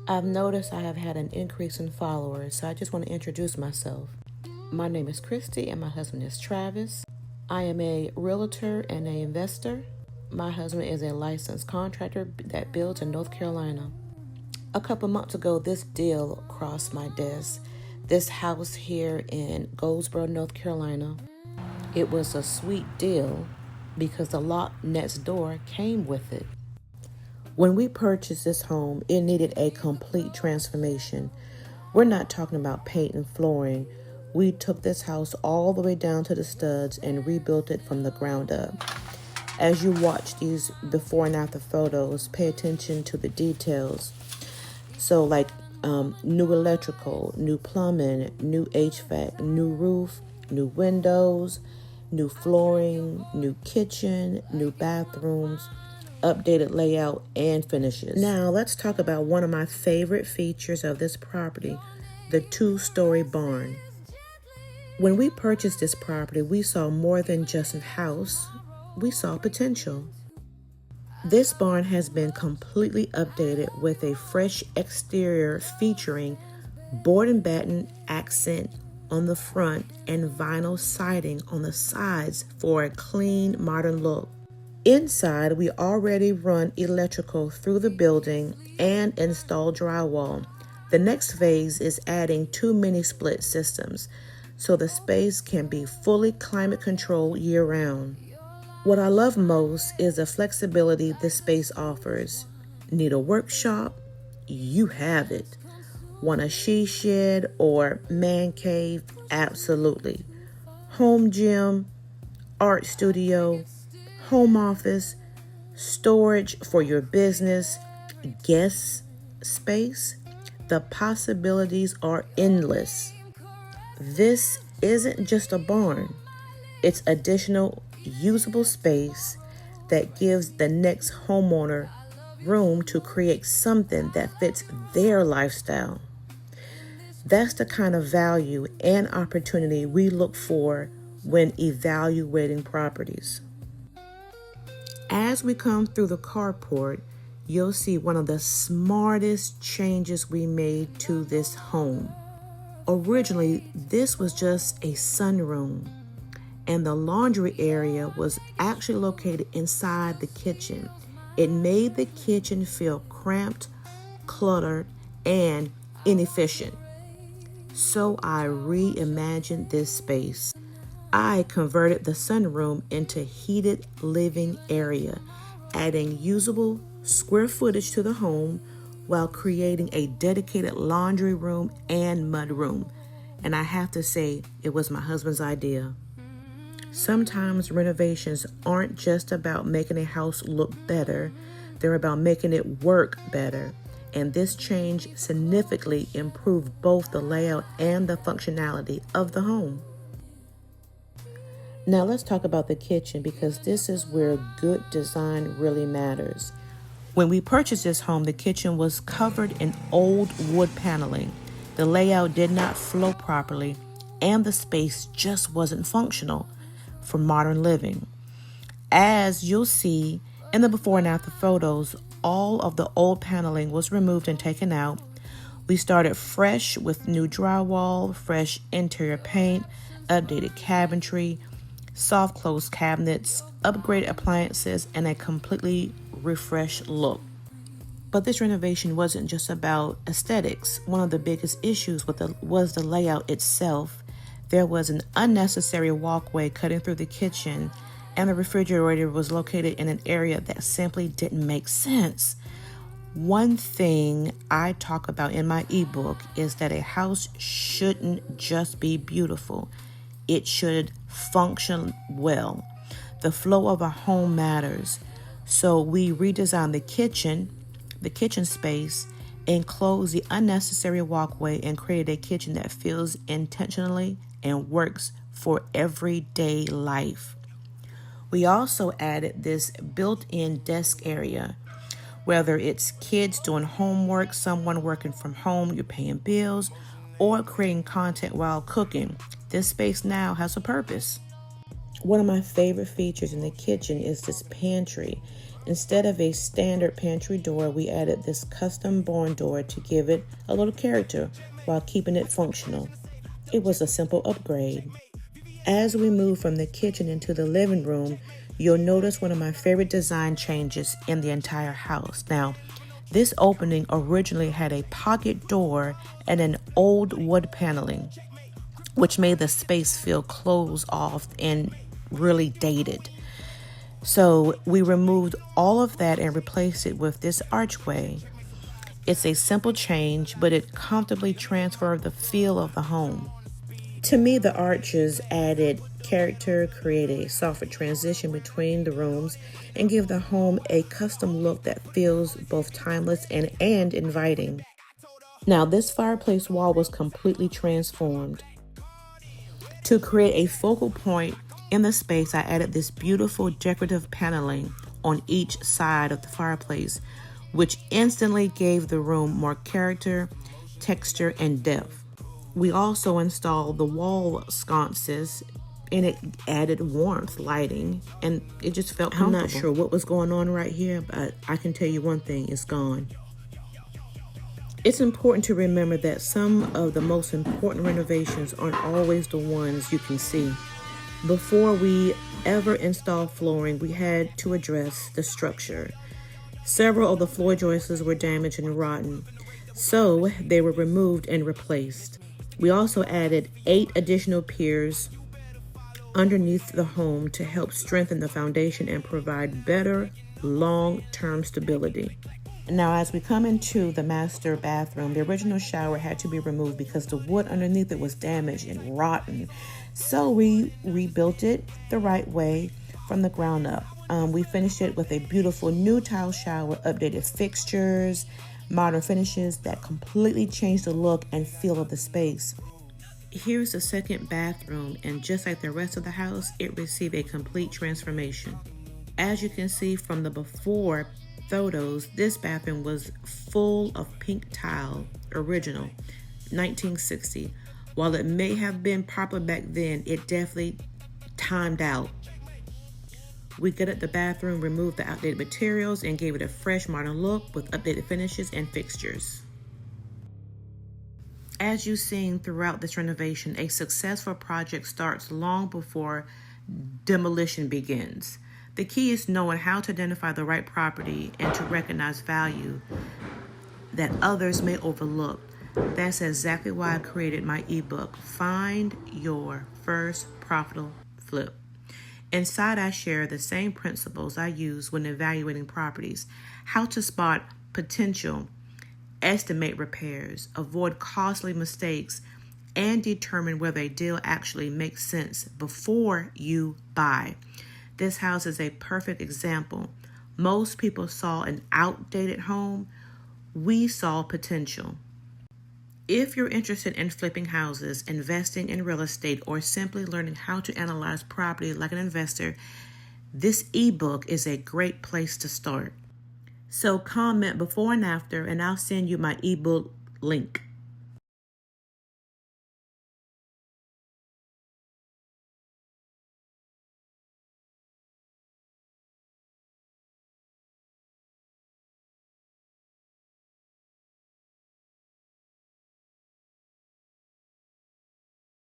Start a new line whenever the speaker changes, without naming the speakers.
I've noticed I have had an increase in followers, so I just want to introduce myself. My name is Christy and my husband is Travis. I am a realtor and an investor. My husband is a licensed contractor that builds in North Carolina. A couple months ago, this deal crossed my desk. This house here in Goldsboro, North Carolina. It was a sweet deal because the lot next door came with it. When we purchased this home, it needed a complete transformation. We're not talking about paint and flooring. We took this house all the way down to the studs and rebuilt it from the ground up. As you watch these before and after photos, pay attention to the details. So like new electrical, new plumbing, new HVAC, new roof, new windows, new flooring, new kitchen, new bathrooms, updated layout, and finishes. Now let's talk about one of my favorite features of this property, the 2-story barn. When we purchased this property, we saw more than just a house. We saw potential. This barn has been completely updated with a fresh exterior featuring board and batten accent on the front and vinyl siding on the sides for a clean, modern look. Inside, we already run electrical through the building and install drywall. The next phase is adding 2 mini split systems, so the space can be fully climate controlled year-round. What I love most is the flexibility this space offers. Need a workshop? You have it. Want a she shed or man cave? Absolutely. Home gym, art studio, home office, storage for your business, guest space. The possibilities are endless. This isn't just a barn. It's additional usable space that gives the next homeowner room to create something that fits their lifestyle. That's the kind of value and opportunity we look for when evaluating properties. As we come through the carport, you'll see one of the smartest changes we made to this home. Originally, this was just a sunroom, and the laundry area was actually located inside the kitchen. It made the kitchen feel cramped, cluttered, and inefficient. So I reimagined this space. I converted the sunroom into a heated living area, adding usable square footage to the home while creating a dedicated laundry room and mud room. And I have to say, it was my husband's idea. Sometimes renovations aren't just about making a house look better, they're about making it work better. And this change significantly improved both the layout and the functionality of the home. Now let's talk about the kitchen, because this is where good design really matters. When we purchased this home, the kitchen was covered in old wood paneling. The layout did not flow properly, and the space just wasn't functional for modern living. As you'll see in the before and after photos, all of the old paneling was removed and taken out. We started fresh with new drywall, fresh interior paint, updated cabinetry, soft close cabinets, upgraded appliances, and a completely refreshed look. But this renovation wasn't just about aesthetics. One of the biggest issues was the layout itself. There was an unnecessary walkway cutting through the kitchen, and the refrigerator was located in an area that simply didn't make sense. One thing I talk about in my ebook is that a house shouldn't just be beautiful. It should function well. The flow of a home matters. So we redesigned the kitchen space, enclosed the unnecessary walkway, and created a kitchen that feels intentionally and works for everyday life. We also added this built-in desk area. Whether it's kids doing homework, someone working from home, you're paying bills, or creating content while cooking, this space now has a purpose. One of my favorite features in the kitchen is this pantry. Instead of a standard pantry door, we added this custom barn door to give it a little character while keeping it functional. It was a simple upgrade. As we move from the kitchen into the living room, you'll notice one of my favorite design changes in the entire house. Now, this opening originally had a pocket door and an old wood paneling, which made the space feel closed off and really dated. So we removed all of that and replaced it with this archway. It's a simple change, but it comfortably transferred the feel of the home. To me, the arches added character, created a softer transition between the rooms, and give the home a custom look that feels both timeless and inviting. Now, this fireplace wall was completely transformed. To create a focal point in the space, I added this beautiful decorative paneling on each side of the fireplace, which instantly gave the room more character, texture, and depth. We also installed the wall sconces, and it added warmth, lighting, and it just felt comfortable. I'm not sure what was going on right here, but I can tell you one thing, it's gone. It's important to remember that some of the most important renovations aren't always the ones you can see. Before we ever installed flooring, we had to address the structure. Several of the floor joists were damaged and rotten, so they were removed and replaced. We also added 8 additional piers underneath the home to help strengthen the foundation and provide better long-term stability. Now, as we come into the master bathroom, the original shower had to be removed because the wood underneath it was damaged and rotten. So we rebuilt it the right way from the ground up. We finished it with a beautiful new tile shower, updated fixtures, modern finishes that completely changed the look and feel of the space. Here's the second bathroom, and just like the rest of the house, it received a complete transformation. As you can see from the before photos, this bathroom was full of pink tile, original, 1960. While it may have been popular back then, it definitely timed out. We gutted the bathroom, removed the outdated materials, and gave it a fresh, modern look with updated finishes and fixtures. As you've seen throughout this renovation, a successful project starts long before demolition begins. The key is knowing how to identify the right property and to recognize value that others may overlook. That's exactly why I created my ebook, Find Your First Profitable Flip. Inside, I share the same principles I use when evaluating properties: how to spot potential, estimate repairs, avoid costly mistakes, and determine whether a deal actually makes sense before you buy. This house is a perfect example. Most people saw an outdated home. We saw potential. If you're interested in flipping houses, investing in real estate, or simply learning how to analyze property like an investor, this ebook is a great place to start. So comment before and after, and I'll send you my ebook link.